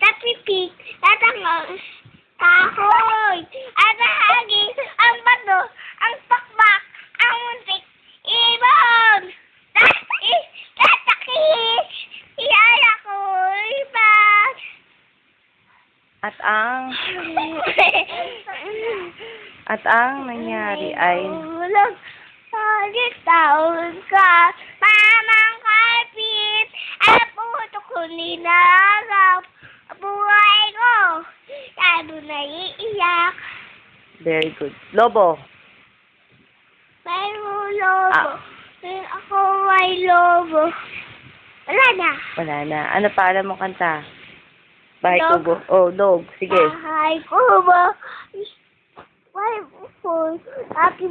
tapipik, at ang kahoy, at ang hagis, ang bato, ang pakbak, ang muntik, ibon, tatakis, iyaya ko, ibag. At ang nangyari ay Ulog, sagit taon ka, mamang kapit, ang puto ko ninagaw, buhay ko, lalo na iiyak, very good. Lobo. may lobo, ako ay lobo. Wala na. Wala na. Ano pa alam mo kanta? Bahay Dog. kubo. Oh, dog. Sige. Bahay ko ba? May po, happy